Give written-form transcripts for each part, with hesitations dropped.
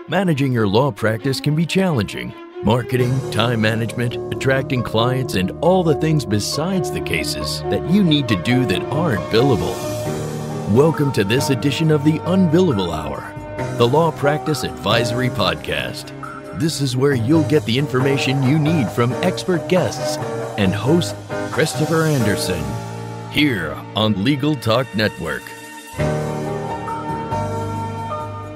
Managing your law practice can be challenging. Marketing, time management, attracting clients, and all the things besides the cases that you need to do that aren't billable. Welcome to this edition of the Unbillable Hour, the Law Practice Advisory Podcast. This is where you'll get the information you need from expert guests and host Christopher Anderson, here on Legal Talk Network.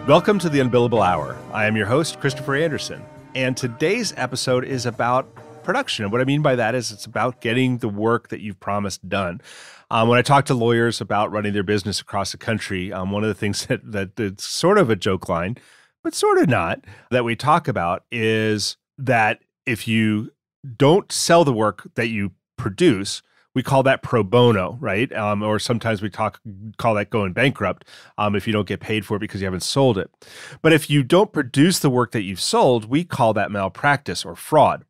Welcome to the Unbillable Hour. I am your host, Christopher Anderson, and today's episode is about production. And what I mean by that is it's about getting the work that you've promised done. When I talk to lawyers about running their business across the country, one of the things that it's sort of a joke line, but sort of not, that we talk about is that if you don't sell the work that you produce, we call that pro bono, right? Or sometimes we call that going bankrupt if you don't get paid for it because you haven't sold it. But if you don't produce the work that you've sold, we call that malpractice or fraud.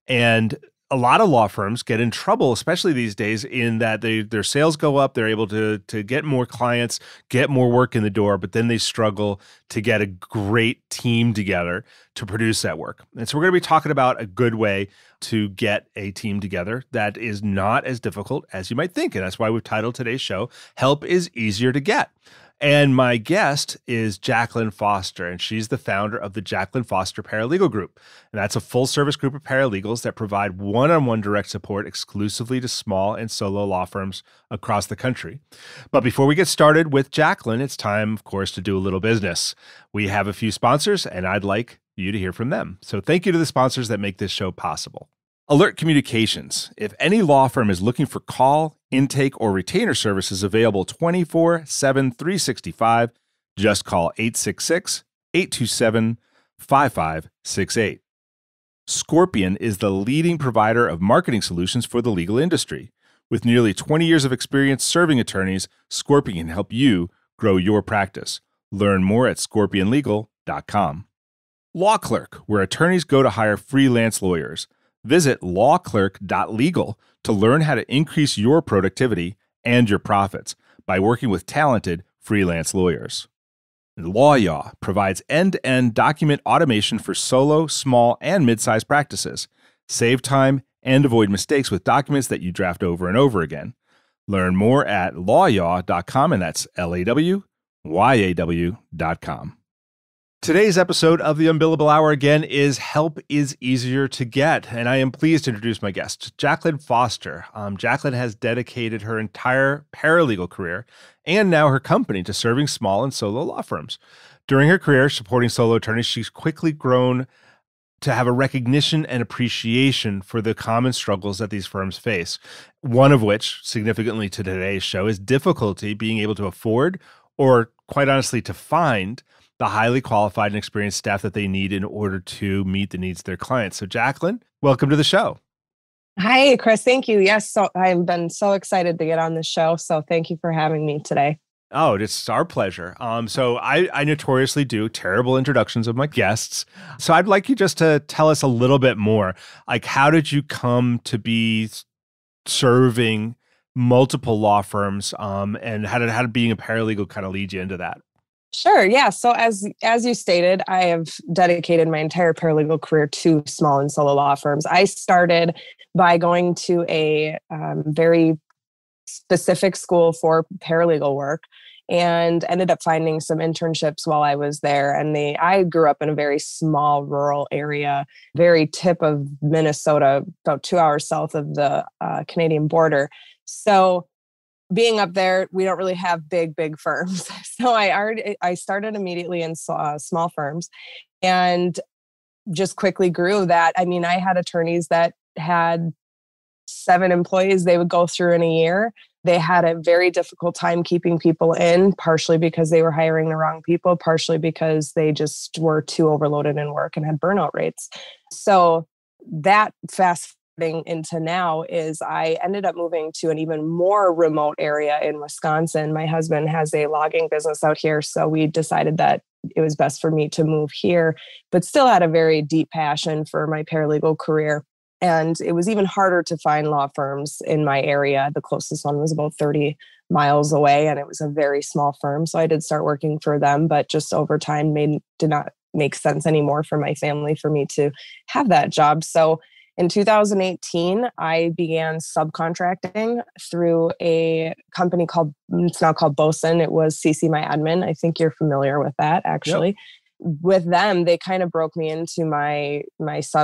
And a lot of law firms get in trouble, especially these days, in that their sales go up, they're able to get more clients, get more work in the door, but then they struggle to get a great team together to produce that work. And so we're going to be talking about a good way to get a team together that is not as difficult as you might think. And that's why we've titled today's show, Help is Easier to Get. And my guest is Jaclyn Foster, and she's the founder of the Jaclyn Foster Paralegal Group. And that's a full-service group of paralegals that provide one-on-one direct support exclusively to small and solo law firms across the country. But before we get started with Jaclyn, it's time, of course, to do a little business. We have a few sponsors, and I'd like you to hear from them. So thank you to the sponsors that make this show possible. Alert Communications. If any law firm is looking for call, intake, or retainer services available 24/7, 365, just call 866-827-5568. Scorpion is the leading provider of marketing solutions for the legal industry. With nearly 20 years of experience serving attorneys, Scorpion can help you grow your practice. Learn more at scorpionlegal.com. Law Clerk, where attorneys go to hire freelance lawyers. Visit lawclerk.legal to learn how to increase your productivity and your profits by working with talented freelance lawyers. LawYaw provides end-to-end document automation for solo, small, and mid-sized practices. Save time and avoid mistakes with documents that you draft over and over again. Learn more at lawyaw.com, and that's LAWYAW.com. Today's episode of the Unbillable Hour, again, is Help is Easier to Get, and I am pleased to introduce my guest, Jaclyn Foster. Jaclyn has dedicated her entire paralegal career and now her company to serving small and solo law firms. During her career supporting solo attorneys, she's quickly grown to have a recognition and appreciation for the common struggles that these firms face, one of which, significantly to today's show, is difficulty being able to afford or, quite honestly, to find the highly qualified and experienced staff that they need in order to meet the needs of their clients. So Jaclyn, welcome to the show. Hi, Chris. Thank you. Yes, so I've been so excited to get on the show. So thank you for having me today. Oh, it's our pleasure. So I notoriously do terrible introductions of my guests. So I'd like you just to tell us a little bit more. Like, how did you come to be serving multiple law firms, and how did being a paralegal kind of lead you into that? Sure. Yeah. So as you stated, I have dedicated my entire paralegal career to small and solo law firms. I started by going to a very specific school for paralegal work and ended up finding some internships while I was there. And I grew up in a very small rural area, very tip of Minnesota, about 2 hours south of the Canadian border. So being up there, we don't really have big firms. So I started immediately in small firms and just quickly grew that. I mean, I had attorneys that had 7 employees they would go through in a year. They had a very difficult time keeping people in, partially because they were hiring the wrong people, partially because they just were too overloaded in work and had burnout rates. So that fast into now is I ended up moving to an even more remote area in Wisconsin. My husband has a logging business out here, so we decided that it was best for me to move here, but still had a very deep passion for my paralegal career. And it was even harder to find law firms in my area. The closest one was about 30 miles away, and it was a very small firm. So I did start working for them, but just over time did not make sense anymore for my family for me to have that job. So in 2018, I began subcontracting through a company it's now called Bosun. It was CC My Admin. I think you're familiar with that, actually. Yep. With them, they kind of broke me into my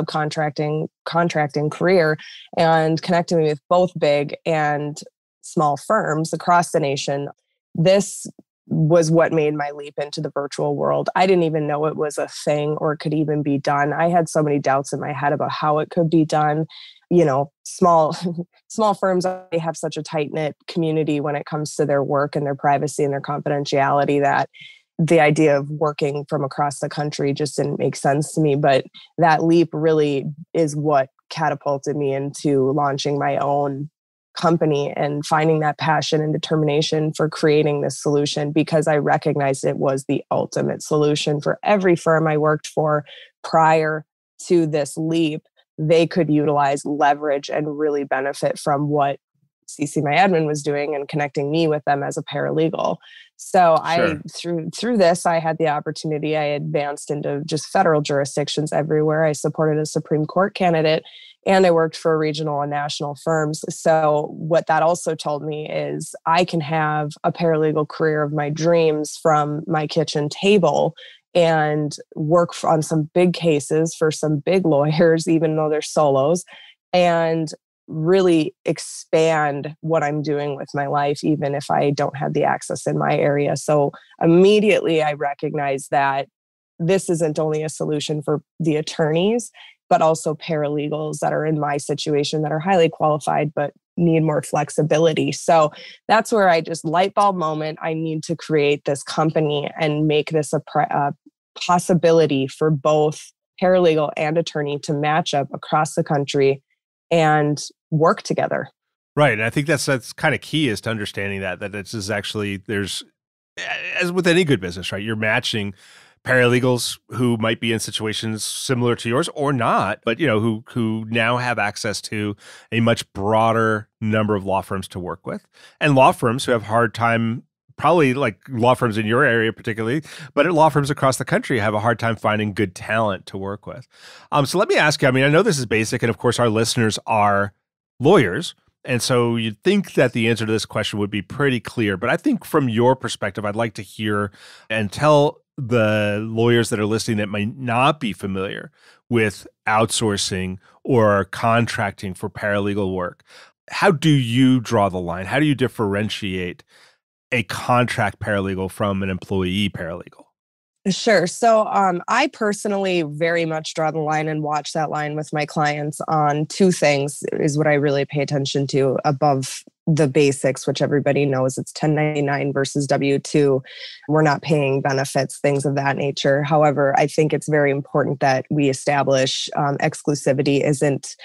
contracting career and connected me with both big and small firms across the nation. This was what made my leap into the virtual world. I didn't even know it was a thing or could even be done. I had so many doubts in my head about how it could be done. Small firms, they have such a tight-knit community when it comes to their work and their privacy and their confidentiality that the idea of working from across the country just didn't make sense to me. But that leap really is what catapulted me into launching my own company and finding that passion and determination for creating this solution, because I recognized it was the ultimate solution for every firm I worked for prior to this leap. They could utilize leverage and really benefit from what CC My Admin was doing and connecting me with them as a paralegal. So Sure. through this, I had the opportunity. I advanced into just federal jurisdictions everywhere. I supported a Supreme Court candidate, and I worked for regional and national firms. So what that also told me is I can have a paralegal career of my dreams from my kitchen table and work on some big cases for some big lawyers, even though they're solos, and really expand what I'm doing with my life, even if I don't have the access in my area. So immediately I recognize that this isn't only a solution for the attorneys, but also paralegals that are in my situation that are highly qualified, but need more flexibility. So that's where I just light bulb moment. I need to create this company and make this a possibility for both paralegal and attorney to match up across the country and work together. Right. And I think that's kind of key, is to understanding that this is actually, there's, as with any good business, right? You're matching paralegals who might be in situations similar to yours or not, but who now have access to a much broader number of law firms to work with, and law firms who have a hard time, probably like law firms in your area particularly, but law firms across the country have a hard time finding good talent to work with. So let me ask you, I mean, I know this is basic, and of course our listeners are lawyers, and so you'd think that the answer to this question would be pretty clear, but I think from your perspective, I'd like to hear and tell the lawyers that are listening that might not be familiar with outsourcing or contracting for paralegal work. How do you draw the line? How do you differentiate a contract paralegal from an employee paralegal? Sure. So I personally very much draw the line and watch that line with my clients on two things is what I really pay attention to above the basics, which everybody knows. It's 1099 versus W-2. We're not paying benefits, things of that nature. However, I think it's very important that we establish exclusivity isn't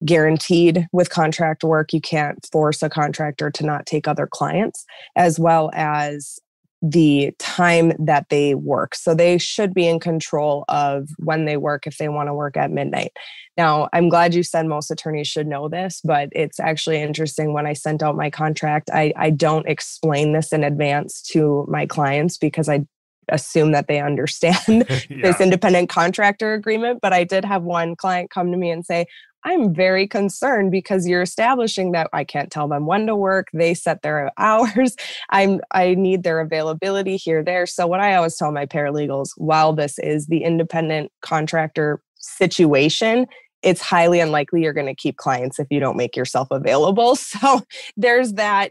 guaranteed with contract work. You can't force a contractor to not take other clients, as well as the time that they work. So they should be in control of when they work if they want to work at midnight. Now, I'm glad you said most attorneys should know this, but it's actually interesting. When I sent out my contract, I don't explain this in advance to my clients because I assume that they understand this independent contractor agreement. But I did have one client come to me and say, I'm very concerned because you're establishing that I can't tell them when to work. They set their hours. I need their availability here, there. So what I always tell my paralegals, while this is the independent contractor situation, it's highly unlikely you're going to keep clients if you don't make yourself available. So there's that,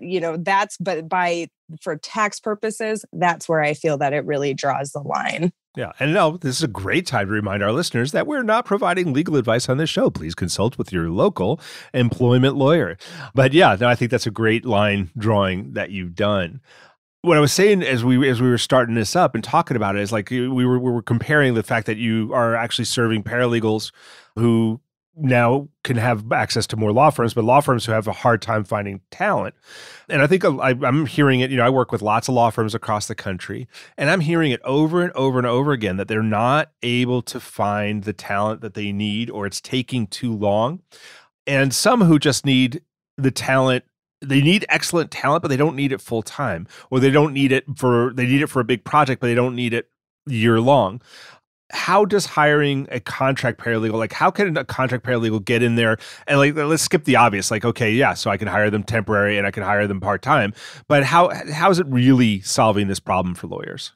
for tax purposes, that's where I feel that it really draws the line. Yeah. And no, this is a great time to remind our listeners that we're not providing legal advice on this show. Please consult with your local employment lawyer. But yeah, no, I think that's a great line drawing that you've done. What I was saying as we were starting this up and talking about it is like we were comparing the fact that you are actually serving paralegals who now can have access to more law firms, but law firms who have a hard time finding talent. And I think I'm hearing it, I work with lots of law firms across the country, and I'm hearing it over and over and over again that they're not able to find the talent that they need, or it's taking too long. And some who just need the talent, they need excellent talent, but they don't need it full time, or they need it for a big project, but they don't need it year long. how does hiring a contract paralegal, like how can a contract paralegal get in there and like, let's skip the obvious, like, okay, yeah, so I can hire them temporary and I can hire them part-time, but how is it really solving this problem for lawyers?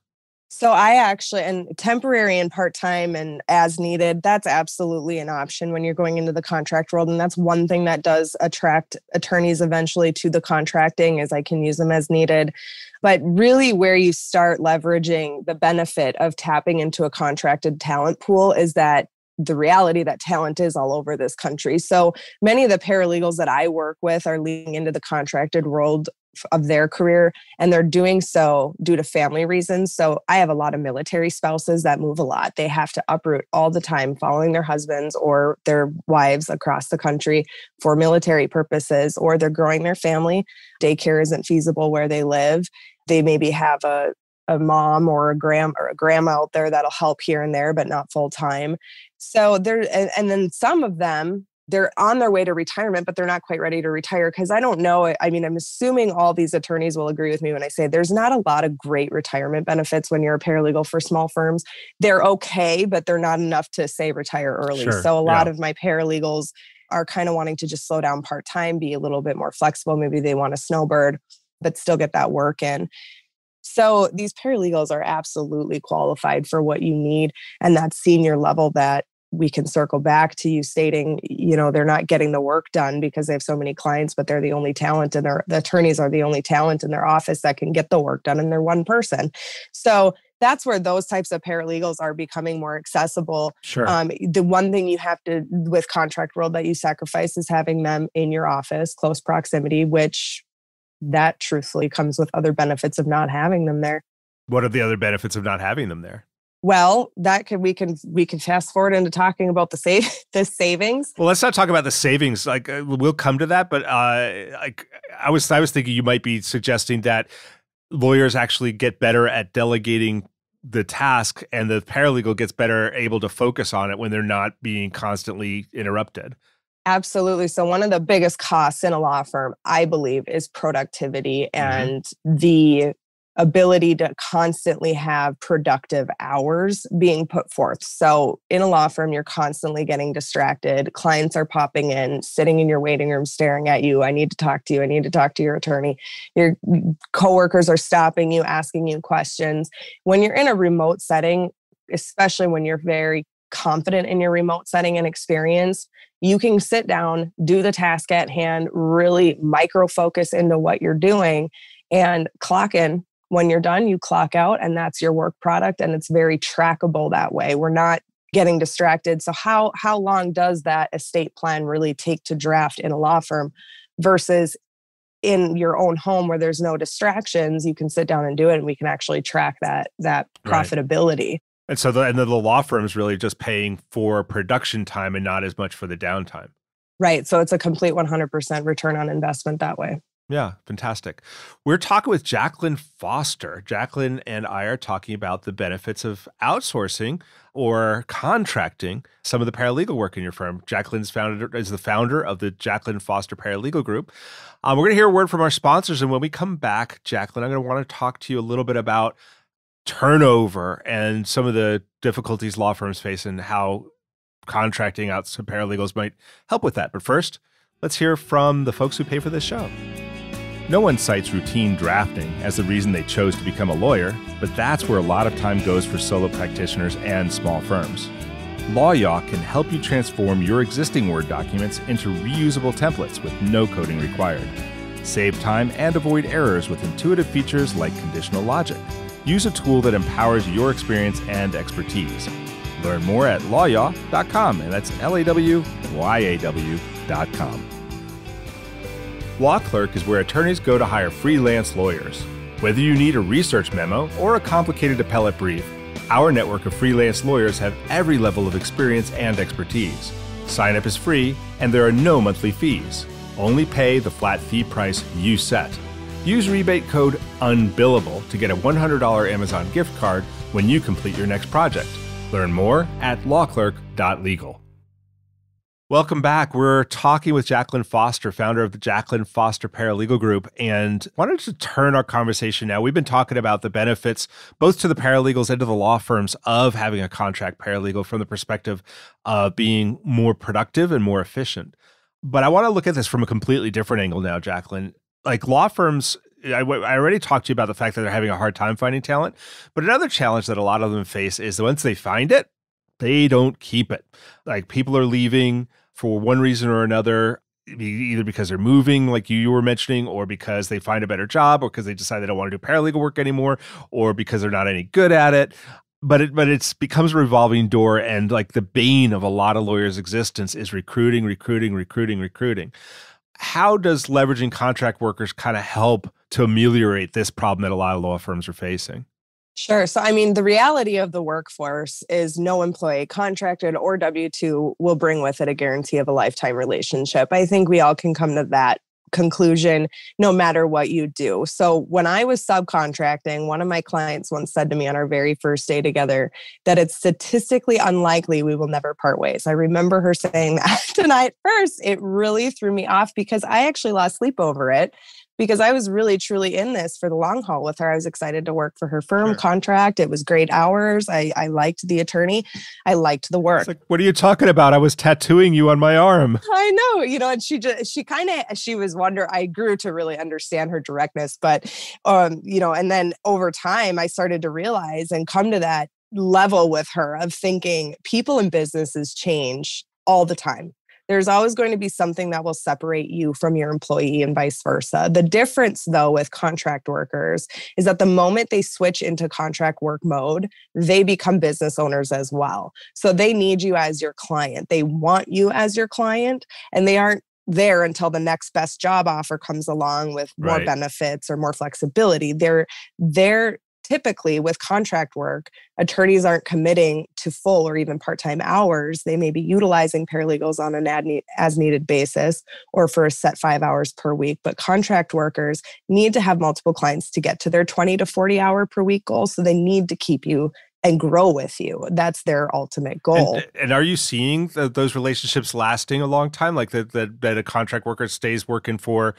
So I actually, and temporary and part-time and as needed, that's absolutely an option when you're going into the contract world. And that's one thing that does attract attorneys eventually to the contracting is I can use them as needed. But really where you start leveraging the benefit of tapping into a contracted talent pool is that the reality that talent is all over this country. So many of the paralegals that I work with are leading into the contracted world of their career, and they're doing so due to family reasons. So I have a lot of military spouses that move a lot. They have to uproot all the time following their husbands or their wives across the country for military purposes, or they're growing their family. Daycare isn't feasible where they live. They maybe have a mom or a grandma out there that'll help here and there, but not full time. So and then some of them, they're on their way to retirement, but they're not quite ready to retire because I don't know. I mean, I'm assuming all these attorneys will agree with me when I say there's not a lot of great retirement benefits when you're a paralegal for small firms. They're okay, but they're not enough to say retire early. Sure, so a lot of my paralegals are kind of wanting to just slow down part-time, be a little bit more flexible. Maybe they want a snowbird, but still get that work in. So these paralegals are absolutely qualified for what you need. And that senior level that we can circle back to you stating, they're not getting the work done because they have so many clients, but they're the only talent and the attorneys are the only talent in their office that can get the work done. And they're one person. So that's where those types of paralegals are becoming more accessible. Sure. The one thing you have to, with contract world that you sacrifice is having them in your office, close proximity, which that truthfully comes with other benefits of not having them there. What are the other benefits of not having them there? Well, we can fast forward into talking about the savings. Well, let's not talk about the savings. Like we'll come to that, but I was thinking you might be suggesting that lawyers actually get better at delegating the task, and the paralegal gets better able to focus on it when they're not being constantly interrupted. Absolutely. So one of the biggest costs in a law firm, I believe, is productivity and the ability to constantly have productive hours being put forth. So in a law firm, you're constantly getting distracted. Clients are popping in, sitting in your waiting room, staring at you. I need to talk to you. I need to talk to your attorney. Your coworkers are stopping you, asking you questions. When you're in a remote setting, especially when you're very confident in your remote setting and experience, you can sit down, do the task at hand, really micro focus into what you're doing and clock in. When you're done, you clock out, and that's your work product. And it's very trackable that way. We're not getting distracted. So how long does that estate plan really take to draft in a law firm versus in your own home where there's no distractions? You can sit down and do it, and we can actually track that profitability. Right. And so the law firm is really just paying for production time and not as much for the downtime. Right. So it's a complete 100% return on investment that way. Yeah, fantastic. We're talking with Jaclyn Foster. Jaclyn and I are talking about the benefits of outsourcing or contracting some of the paralegal work in your firm. Jaclyn is the founder of the Jaclyn Foster Paralegal Group. We're going to hear a word from our sponsors. And when we come back, Jaclyn, I'm going to want to talk to you a little bit about turnover and some of the difficulties law firms face and how contracting out some paralegals might help with that. But first, let's hear from the folks who pay for this show. No one cites routine drafting as the reason they chose to become a lawyer, but that's where a lot of time goes for solo practitioners and small firms. LawYaw can help you transform your existing Word documents into reusable templates with no coding required. Save time and avoid errors with intuitive features like conditional logic. Use a tool that empowers your experience and expertise. Learn more at lawyaw.com, and that's LAWYAW.com. Law Clerk is where attorneys go to hire freelance lawyers. Whether you need a research memo or a complicated appellate brief, our network of freelance lawyers have every level of experience and expertise. Sign up is free, and there are no monthly fees. Only pay the flat fee price you set. Use rebate code UNBILLABLE to get a $100 Amazon gift card when you complete your next project. Learn more at lawclerk.legal. Welcome back. We're talking with Jaclyn Foster, founder of the Jaclyn Foster Paralegal Group, and wanted to turn our conversation now. We've been talking about the benefits, both to the paralegals and to the law firms, of having a contract paralegal from the perspective of being more productive and more efficient. But I want to look at this from a completely different angle now, Jaclyn. Like law firms, I already talked to you about the fact that they're having a hard time finding talent, but another challenge that a lot of them face is that once they find it, they don't keep it. Like people are leaving for one reason or another, either because they're moving, like you were mentioning, or because they find a better job, or because they decide they don't want to do paralegal work anymore, or because they're not any good at it. But it becomes a revolving door, and like the bane of a lot of lawyers' existence is recruiting. How does leveraging contract workers kind of help to ameliorate this problem that a lot of law firms are facing? Sure. So, I mean, the reality of the workforce is no employee, contracted or W-2, will bring with it a guarantee of a lifetime relationship. I think we all can come to that conclusion no matter what you do. So when I was subcontracting, one of my clients once said to me on our very first day together that it's statistically unlikely we will never part ways. I remember her saying that. And at first, it really threw me off because I actually lost sleep over it. Because I was really, truly in this for the long haul with her. I was excited to work for her firm. Sure. Contract. It was great hours. I liked the attorney. I liked the work. It's like, what are you talking about? I was tattooing you on my arm. I know, and she was wondering, I grew to really understand her directness, but, and then over time I started to realize and come to that level with her of thinking people and businesses change all the time. There's always going to be something that will separate you from your employee and vice versa. The difference, though, with contract workers is that the moment they switch into contract work mode, they become business owners as well. So they need you as your client. They want you as your client, and they aren't there until the next best job offer comes along with more benefits or more flexibility. They're typically with contract work, attorneys aren't committing to full or even part-time hours. They may be utilizing paralegals on an as-needed basis or for a set 5 hours per week. But contract workers need to have multiple clients to get to their 20 to 40 hour per week goal. So they need to keep you and grow with you. That's their ultimate goal. And are you seeing those relationships lasting a long time? Like that a contract worker stays working for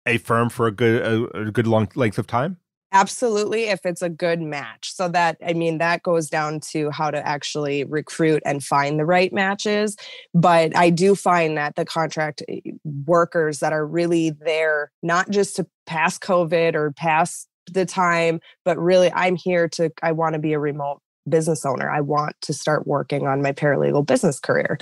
a firm for a good long length of time? Absolutely, if it's a good match. So that goes down to how to actually recruit and find the right matches. But I do find that the contract workers that are really there, not just to pass COVID or pass the time, but really I want to be a remote business owner. I want to start working on my paralegal business career.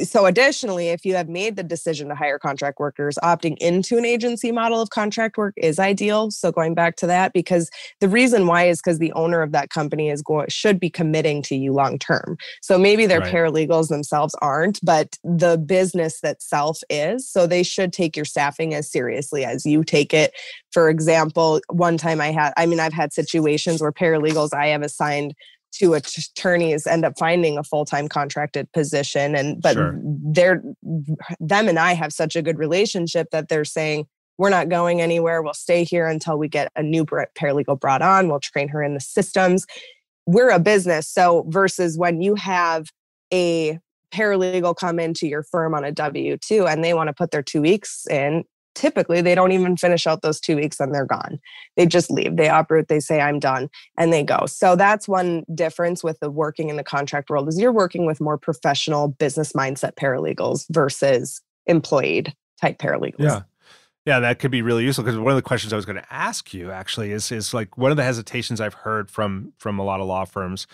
So additionally, if you have made the decision to hire contract workers, opting into an agency model of contract work is ideal. So going back to that, because the reason why is because the owner of that company should be committing to you long term. So maybe their paralegals themselves aren't, but the business itself is. So they should take your staffing as seriously as you take it. For example, one time I've had situations where paralegals I have assigned to attorneys end up finding a full-time contracted position. But them and I have such a good relationship that they're saying, we're not going anywhere. We'll stay here until we get a new paralegal brought on. We'll train her in the systems. We're a business. So versus when you have a paralegal come into your firm on a W-2 and they want to put their 2 weeks in, typically they don't even finish out those 2 weeks and they're gone. They just leave. They uproot. They say, I'm done. And they go. So that's one difference with the working in the contract world is you're working with more professional business mindset paralegals versus employed type paralegals. Yeah. Yeah, that could be really useful because one of the questions I was going to ask you actually is like one of the hesitations I've heard from a lot of law firms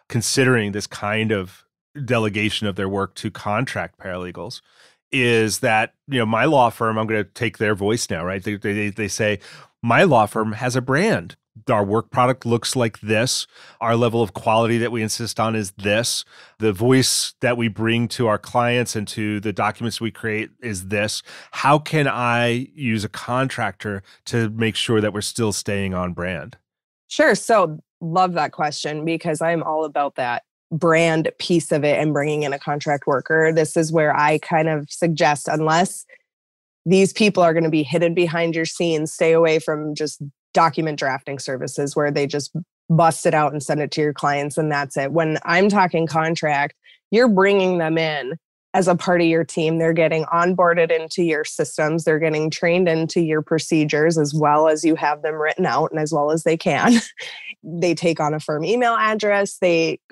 considering this kind of delegation of their work to contract paralegals is that, my law firm, I'm going to take their voice now, right? They say, my law firm has a brand. Our work product looks like this. Our level of quality that we insist on is this. The voice that we bring to our clients and to the documents we create is this. How can I use a contractor to make sure that we're still staying on brand? Sure. So love that question because I'm all about that brand piece of it and bringing in a contract worker. This is where I kind of suggest, unless these people are going to be hidden behind your scenes, stay away from just document drafting services where they just bust it out and send it to your clients and that's it. When I'm talking contract, you're bringing them in as a part of your team. They're getting onboarded into your systems. They're getting trained into your procedures as well as you have them written out and as well as they can. They take on a firm email address.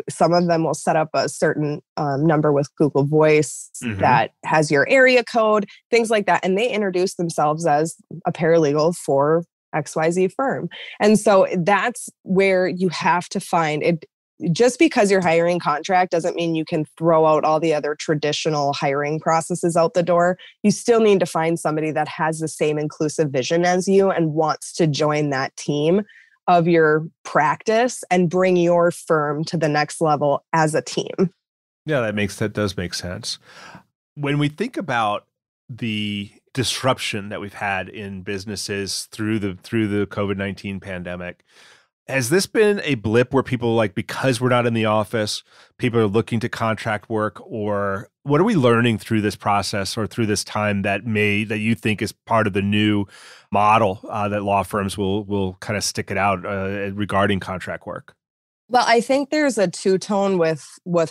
Some of them will set up a certain number with Google Voice that has your area code, things like that. And they introduce themselves as a paralegal for XYZ firm. And so that's where you have to find it. Just because you're hiring contract doesn't mean you can throw out all the other traditional hiring processes out the door. You still need to find somebody that has the same inclusive vision as you and wants to join that team of your practice and bring your firm to the next level as a team. Yeah, that does make sense. When we think about the disruption that we've had in businesses through the COVID-19 pandemic, has this been a blip where people because we're not in the office, people are looking to contract work, or what are we learning through this process or through this time that you think is part of the new model that law firms will kind of stick it out regarding contract work? Well, I think there's a two-tone with what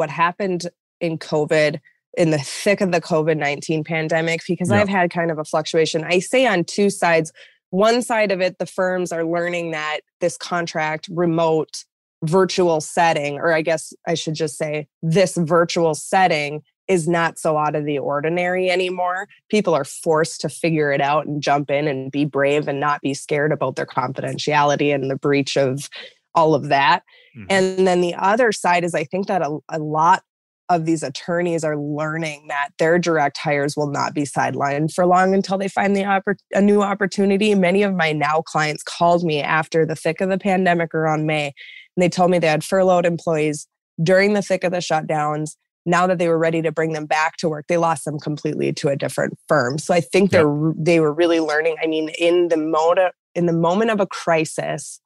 happened in COVID, in the thick of the COVID-19 pandemic, because I've had kind of a fluctuation. I say on two sides. One side of it, the firms are learning that this contract remote virtual setting, or I guess I should just say this virtual setting, is not so out of the ordinary anymore. People are forced to figure it out and jump in and be brave and not be scared about their confidentiality and the breach of all of that. And then the other side is I think that a lot of these attorneys are learning that their direct hires will not be sidelined for long until they find a new opportunity. Many of my now clients called me after the thick of the pandemic around May, and they told me they had furloughed employees during the thick of the shutdowns. Now that they were ready to bring them back to work, they lost them completely to a different firm. So I think they were really learning. I mean, in the moment of a crisis,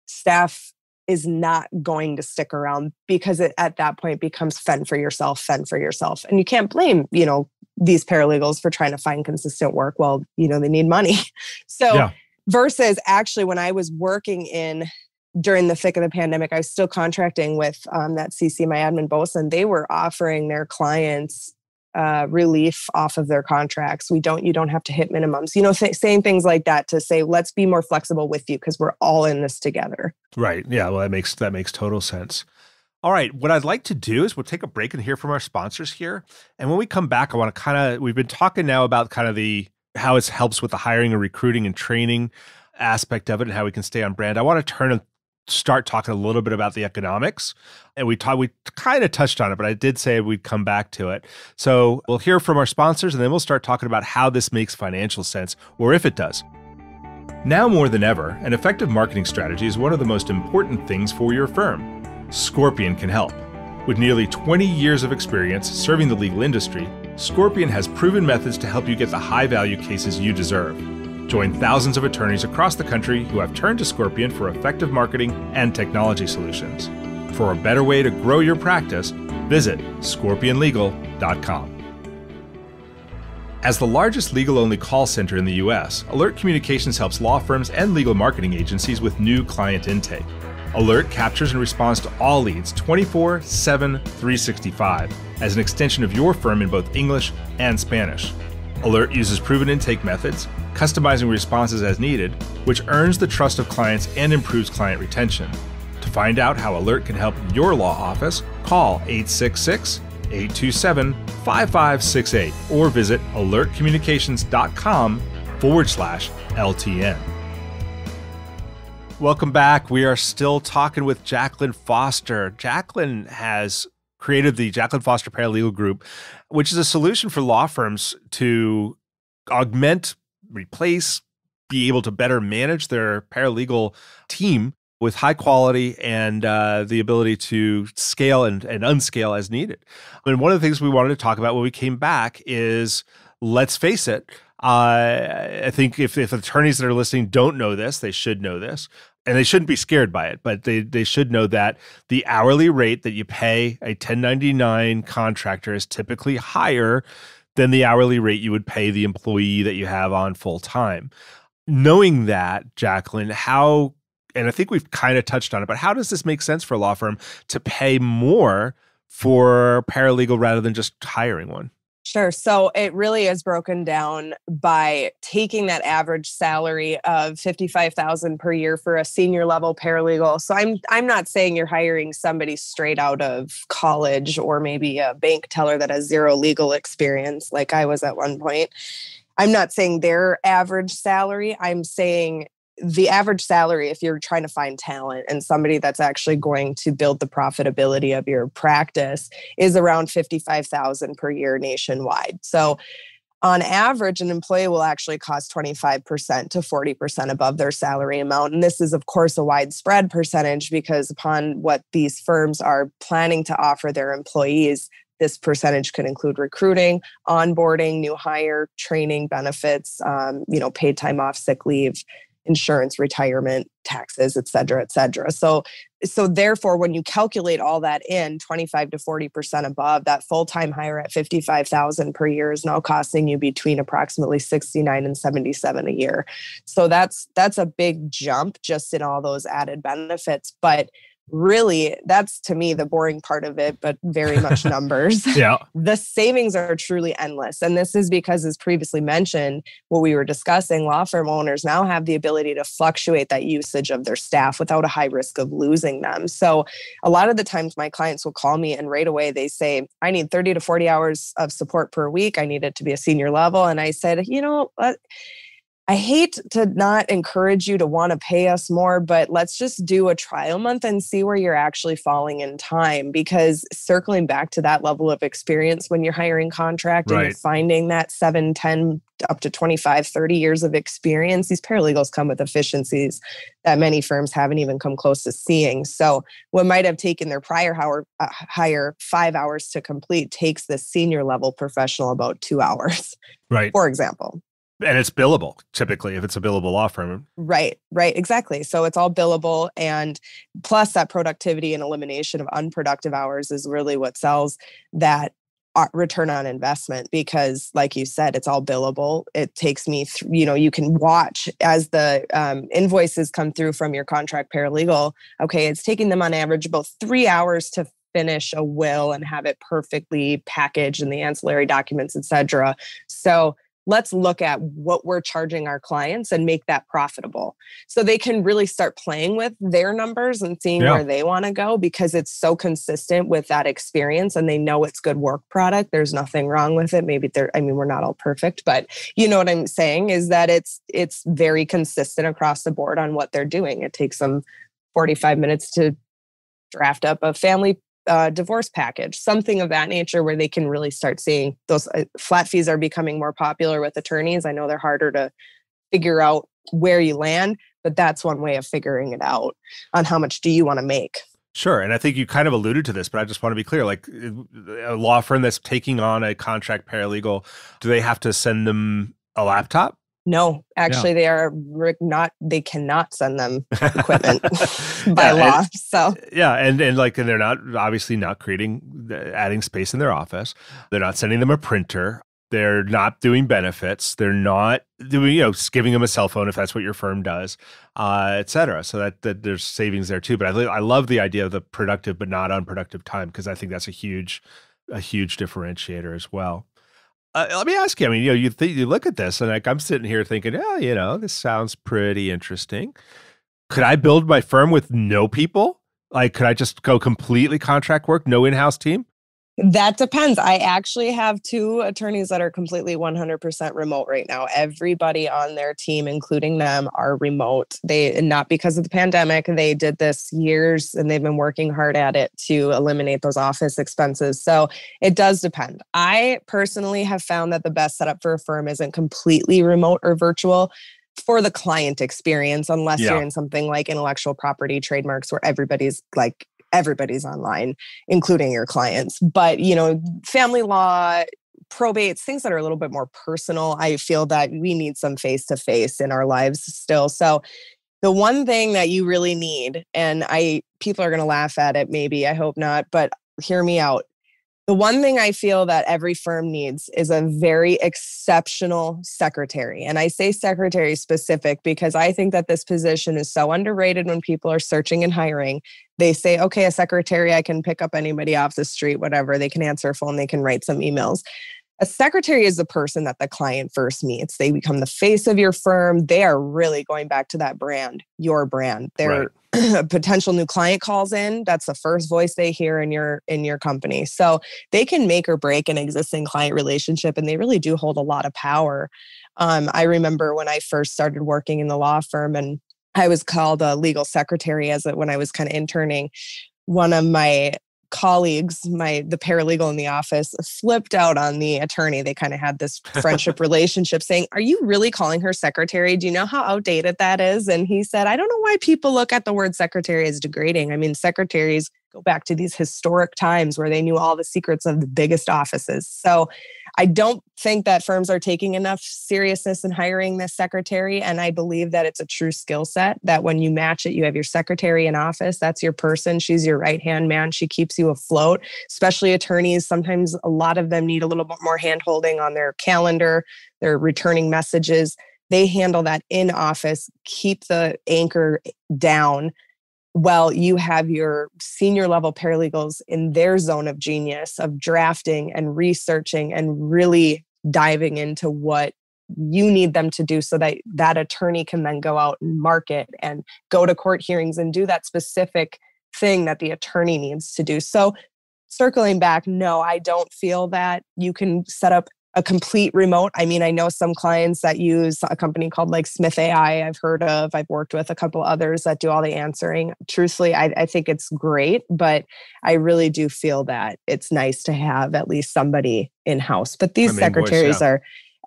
staff is not going to stick around because it at that point becomes fend for yourself. And you can't blame, these paralegals for trying to find consistent work. Well, they need money. So versus actually when I was working during the thick of the pandemic, I was still contracting with that CC, my admin bosun. They were offering their clients relief off of their contracts. You don't have to hit minimums, saying things like that to say, let's be more flexible with you because we're all in this together. Right. Yeah. Well, that makes total sense. All right. What I'd like to do is we'll take a break and hear from our sponsors here. And when we come back, I want to we've been talking now about kind of how it helps with the hiring and recruiting and training aspect of it and how we can stay on brand. I want to start talking a little bit about the economics. And we kind of touched on it, but I did say we'd come back to it. So we'll hear from our sponsors and then we'll start talking about how this makes financial sense, or if it does. Now more than ever, an effective marketing strategy is one of the most important things for your firm. Scorpion can help. With nearly 20 years of experience serving the legal industry, Scorpion has proven methods to help you get the high-value cases you deserve. Join thousands of attorneys across the country who have turned to Scorpion for effective marketing and technology solutions. For a better way to grow your practice, visit scorpionlegal.com. As the largest legal-only call center in the U.S., Alert Communications helps law firms and legal marketing agencies with new client intake. Alert captures and responds to all leads 24/7, 365 as an extension of your firm in both English and Spanish. Alert uses proven intake methods, customizing responses as needed, which earns the trust of clients and improves client retention. To find out how Alert can help your law office, call 866-827-5568 or visit alertcommunications.com/LTN. Welcome back. We are still talking with Jaclyn Foster. Jaclyn has created the Jaclyn Foster Paralegal Group, which is a solution for law firms to augment, replace, be able to better manage their paralegal team with high quality and the ability to scale and unscale as needed. And one of the things we wanted to talk about when we came back is, let's face it, I think if attorneys that are listening don't know this, they should know this. And they shouldn't be scared by it, but they should know that the hourly rate that you pay a 1099 contractor is typically higher than the hourly rate you would pay the employee that you have on full time. Knowing that, Jaclyn, and I think we've kind of touched on it, but how does this make sense for a law firm to pay more for paralegal rather than just hiring one? Sure. So it really is broken down by taking that average salary of $55,000 per year for a senior level paralegal. So I'm not saying you're hiring somebody straight out of college or maybe a bank teller that has zero legal experience like I was at one point. I'm not saying their average salary. I'm saying the average salary, if you're trying to find talent and somebody that's actually going to build the profitability of your practice, is around $55,000 per year nationwide. So on average, an employee will actually cost 25% to 40% above their salary amount. And this is, of course, a widespread percentage because upon what these firms are planning to offer their employees, this percentage could include recruiting, onboarding, new hire, training, benefits, paid time off, sick leave, insurance, retirement, taxes, et cetera, et cetera. So therefore, when you calculate all that in 25 to 40% above, that full-time hire at $55,000 per year is now costing you between approximately $69 and $77 a year. So that's a big jump just in all those added benefits. But really, that's to me the boring part of it, but very much numbers. Yeah. The savings are truly endless. And this is because, as previously mentioned, what we were discussing, law firm owners now have the ability to fluctuate that usage of their staff without a high risk of losing them. So a lot of the times my clients will call me and right away they say, I need 30 to 40 hours of support per week. I need it to be a senior level. And I said, I hate to not encourage you to want to pay us more, but let's just do a trial month and see where you're actually falling in time. Because circling back to that level of experience when you're hiring contract and you're finding that 7, 10, up to 25, 30 years of experience, these paralegals come with efficiencies that many firms haven't even come close to seeing. So what might have taken their prior hire 5 hours to complete takes the senior level professional about 2 hours, for example. And it's billable, typically, if it's a billable law firm. Right, exactly. So it's all billable. And plus that productivity and elimination of unproductive hours is really what sells that return on investment. Because like you said, it's all billable. It takes me, you can watch as the invoices come through from your contract paralegal. Okay, it's taking them on average about 3 hours to finish a will and have it perfectly packaged and the ancillary documents, et cetera. So let's look at what we're charging our clients and make that profitable. So they can really start playing with their numbers and seeing where they want to go, because it's so consistent with that experience and they know it's good work product. There's nothing wrong with it. We're not all perfect, but you know what I'm saying is that it's very consistent across the board on what they're doing. It takes them 45 minutes to draft up a family divorce package, something of that nature, where they can really start seeing those flat fees are becoming more popular with attorneys. I know they're harder to figure out where you land, but that's one way of figuring it out on how much do you want to make. Sure. And I think you kind of alluded to this, but I just want to be clear, like a law firm that's taking on a contract paralegal, do they have to send them a laptop? No, actually, they cannot send them equipment by law. And they're not obviously not adding space in their office. They're not sending them a printer. They're not doing benefits. They're not doing, giving them a cell phone if that's what your firm does, et cetera. So that there's savings there too. But I love the idea of the productive but not unproductive time, because I think that's a huge differentiator as well. Let me ask you, you look at this and I'm sitting here thinking, this sounds pretty interesting. Could I build my firm with no people? Like, could I just go completely contract work, no in-house team? That depends. I actually have 2 attorneys that are completely 100% remote right now. Everybody on their team, including them, are remote. Not because of the pandemic. They did this years and they've been working hard at it to eliminate those office expenses. So it does depend. I personally have found that the best setup for a firm isn't completely remote or virtual for the client experience, unless you're in something like intellectual property, trademarks, where everybody's online, including your clients. But, family law, probates, things that are a little bit more personal, I feel that we need some face-to-face in our lives still. So the one thing that you really need, and people are going to laugh at it, maybe, I hope not, but hear me out. The one thing I feel that every firm needs is a very exceptional secretary. And I say secretary specific because I think that this position is so underrated when people are searching and hiring. They say, okay, a secretary, I can pick up anybody off the street, whatever. They can answer a phone, they can write some emails. A secretary is the person that the client first meets. They become the face of your firm. They are really going back to that brand, your brand. They're a potential new client calls in. That's the first voice they hear in your company. So they can make or break an existing client relationship, and they really do hold a lot of power. I remember when I first started working in the law firm, and I was called a legal secretary when I was kind of interning. One of my colleagues, the paralegal in the office, flipped out on the attorney. They kind of had this friendship relationship saying, "Are you really calling her secretary? Do you know how outdated that is?" And he said, "I don't know why people look at the word secretary as degrading. I mean, secretaries go back to these historic times where they knew all the secrets of the biggest offices." So I don't think that firms are taking enough seriousness in hiring this secretary. And I believe that it's a true skill set that when you match it, you have your secretary in office. That's your person. She's your right-hand man. She keeps you afloat, especially attorneys. Sometimes a lot of them need a little bit more hand-holding on their calendar. They're returning messages. They handle that in office, keep the anchor down. Well, you have your senior level paralegals in their zone of genius of drafting and researching and really diving into what you need them to do so that that attorney can then go out and market and go to court hearings and do that specific thing that the attorney needs to do. So circling back, no, I don't feel that you can set up a complete remote. I mean, I know some clients that use a company called like Smith AI I've heard of. I've worked with a couple others that do all the answering. Truthfully, I think it's great, but I really do feel that it's nice to have at least somebody in-house. But these secretaries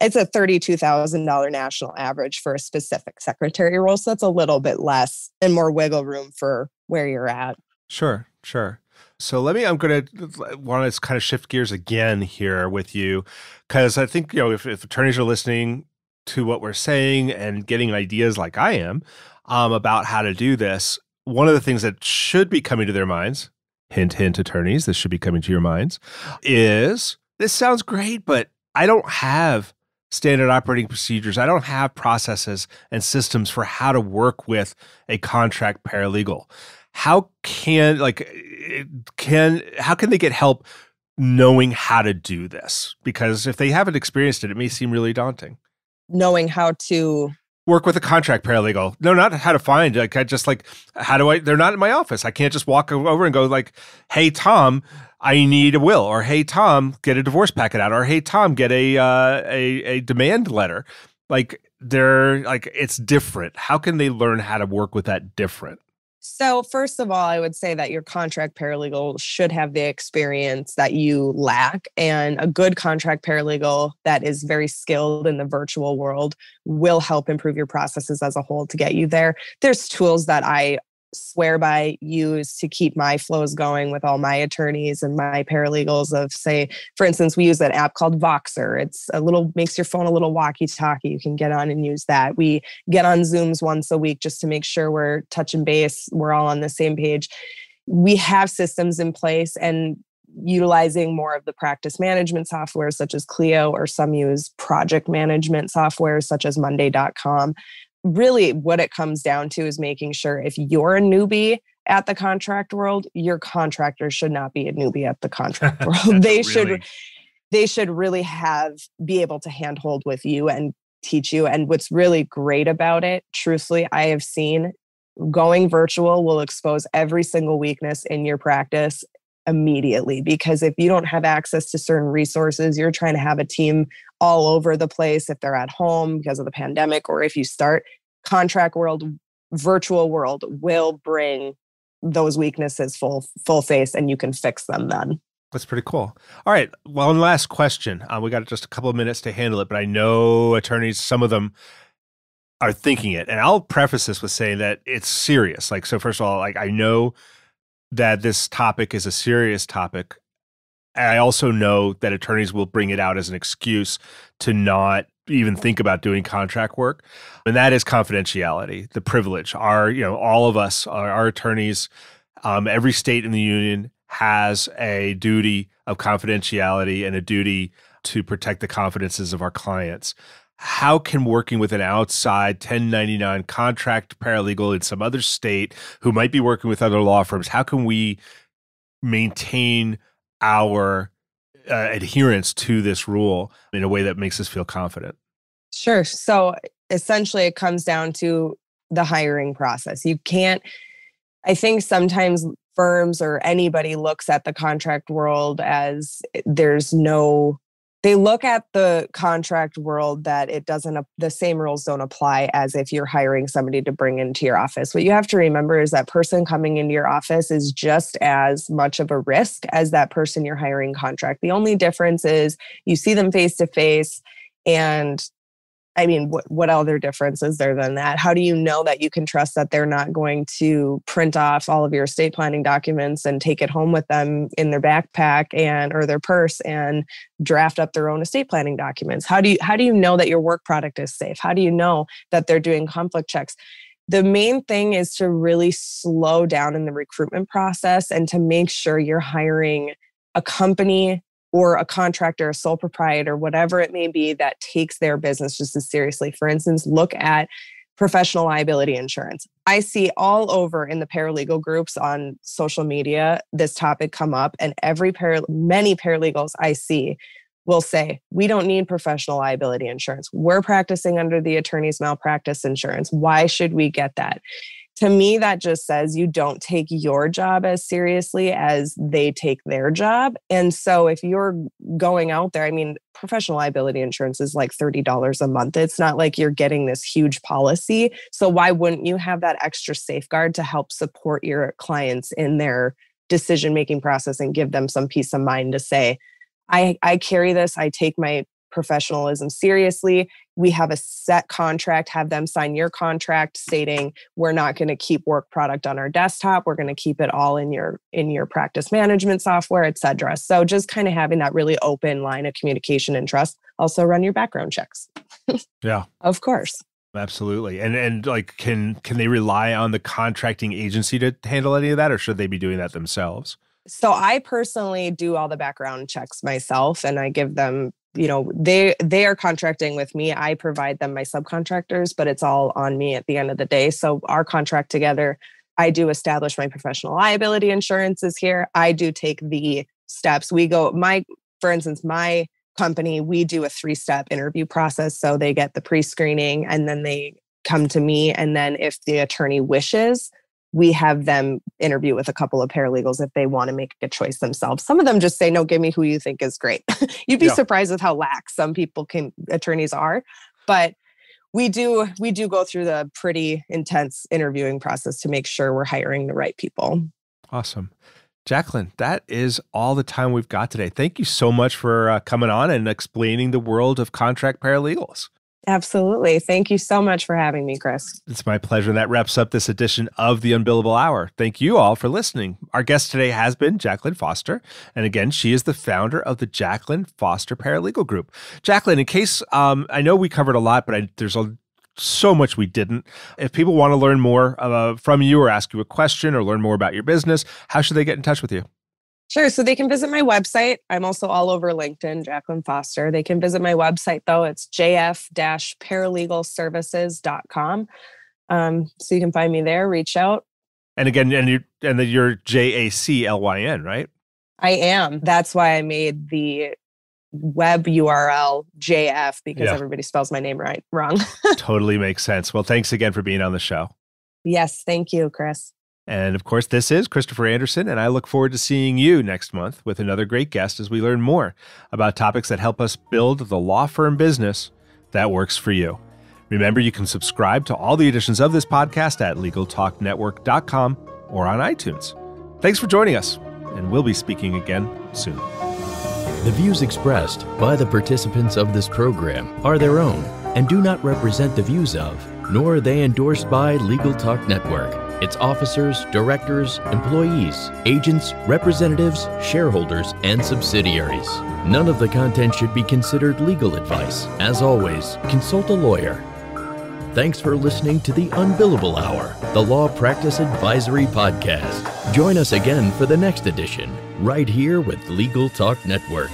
it's a $32,000 national average for a specific secretary role. So that's a little bit less and more wiggle room for where you're at. Sure. So I'm going to want to kind of shift gears again here with you, because I think, if attorneys are listening to what we're saying and getting ideas like I am about how to do this, one of the things that should be coming to their minds, hint, hint, attorneys, this should be coming to your minds, is this sounds great, but I don't have standard operating procedures. I don't have processes and systems for how to work with a contract paralegal. How can they get help knowing how to do this? Because if they haven't experienced it, it may seem really daunting. Knowing how to work with a contract paralegal. No, not how to find. They're not in my office. I can't just walk over and go like, "Hey, Tom, I need a will," or "Hey, Tom, get a divorce packet out," or "Hey, Tom, get a demand letter." It's different. How can they learn how to work with that different? So first of all, I would say that your contract paralegal should have the experience that you lack. And a good contract paralegal that is very skilled in the virtual world will help improve your processes as a whole to get you there. There's tools that I swear by, use to keep my flows going with all my attorneys and my paralegals of, say, for instance, we use an app called Voxer. It's makes your phone a little walkie-talkie. You can get on and use that. We get on Zooms once a week just to make sure we're touching base. We're all on the same page. We have systems in place and utilizing more of the practice management software such as Clio, or some use project management software such as Monday.com. Really, what it comes down to is making sure if you're a newbie at the contract world, your contractor should not be a newbie at the contract world. They should really be able to handhold with you and teach you. And what's really great about it, truthfully, I have seen going virtual will expose every single weakness in your practice immediately. Because if you don't have access to certain resources, you're trying to have a team all over the place if they're at home because of the pandemic, or if you start contract world, virtual world will bring those weaknesses full face, and you can fix them then. That's pretty cool. All right. One last question. We got just a couple of minutes to handle it, but I know attorneys, some of them are thinking it. And I'll preface this with saying that it's serious. So first of all, I know that this topic is a serious topic. I also know that attorneys will bring it out as an excuse to not even think about doing contract work. And that is confidentiality, the privilege. All of us, our attorneys, every state in the union has a duty of confidentiality and a duty to protect the confidences of our clients. How can working with an outside 1099 contract paralegal in some other state who might be working with other law firms, how can we maintain our adherence to this rule in a way that makes us feel confident? Sure. So essentially, it comes down to the hiring process. I think sometimes firms or anybody looks at the contract world as they look at the contract world that the same rules don't apply as if you're hiring somebody to bring into your office. What you have to remember is that person coming into your office is just as much of a risk as that person you're hiring contract. The only difference is you see them face to face, and I mean, what other difference is there than that? How do you know that you can trust that they're not going to print off all of your estate planning documents and take it home with them in their backpack or their purse and draft up their own estate planning documents? How do you know that your work product is safe? How do you know that they're doing conflict checks? The main thing is to really slow down in the recruitment process and to make sure you're hiring a company or a contractor, a sole proprietor, whatever it may be, that takes their business just as seriously. For instance, look at professional liability insurance. I see all over in the paralegal groups on social media this topic come up, and many paralegals I see will say, we don't need professional liability insurance. We're practicing under the attorney's malpractice insurance. Why should we get that? To me, that just says you don't take your job as seriously as they take their job. And so if you're going out there, I mean, professional liability insurance is like $30 a month. It's not like you're getting this huge policy. So why wouldn't you have that extra safeguard to help support your clients in their decision-making process and give them some peace of mind to say, I carry this, I take my professionalism seriously. We have a set contract, have them sign your contract stating we're not going to keep work product on our desktop. We're going to keep it all in your practice management software, et cetera. So just kind of having that really open line of communication and trust. Also run your background checks. Yeah. Of course. Absolutely. And like, can they rely on the contracting agency to handle any of that, or should they be doing that themselves? So I personally do all the background checks myself, and I give them, they are contracting with me. I provide them my subcontractors, but it's all on me at the end of the day. So our contract together, I do establish my professional liability insurances here. I do take the steps. For instance, my company, we do a 3-step interview process. So they get the pre-screening and then they come to me. And then if the attorney wishes, we have them interview with a couple of paralegals if they want to make a choice themselves. Some of them just say, no, give me who you think is great. You'd be surprised with how lax some attorneys are. But we do go through the pretty intense interviewing process to make sure we're hiring the right people. Awesome. Jaclyn, that is all the time we've got today. Thank you so much for coming on and explaining the world of contract paralegals. Absolutely. Thank you so much for having me, Chris. It's my pleasure. And that wraps up this edition of the Unbillable Hour. Thank you all for listening. Our guest today has been Jaclyn Foster. And again, she is the founder of the Jaclyn Foster Paralegal Group. Jaclyn, in case, I know we covered a lot, but there's so much we didn't. If people want to learn more from you or ask you a question or learn more about your business, how should they get in touch with you? Sure. So they can visit my website. I'm also all over LinkedIn, Jaclyn Foster. They can visit my website, though. It's jf-paralegalservices.com. So you can find me there, reach out. And again, you're Jaclyn, right? I am. That's why I made the web URL JF, because everybody spells my name wrong. Totally makes sense. Well, thanks again for being on the show. Yes. Thank you, Chris. And of course, this is Christopher Anderson, and I look forward to seeing you next month with another great guest as we learn more about topics that help us build the law firm business that works for you. Remember, you can subscribe to all the editions of this podcast at LegalTalkNetwork.com or on iTunes. Thanks for joining us, and we'll be speaking again soon. The views expressed by the participants of this program are their own and do not represent the views of, nor are they endorsed by Legal Talk Network, its officers, directors, employees, agents, representatives, shareholders, and subsidiaries. None of the content should be considered legal advice. As always, consult a lawyer. Thanks for listening to the Unbillable Hour, the Law Practice Advisory Podcast. Join us again for the next edition, right here with Legal Talk Network.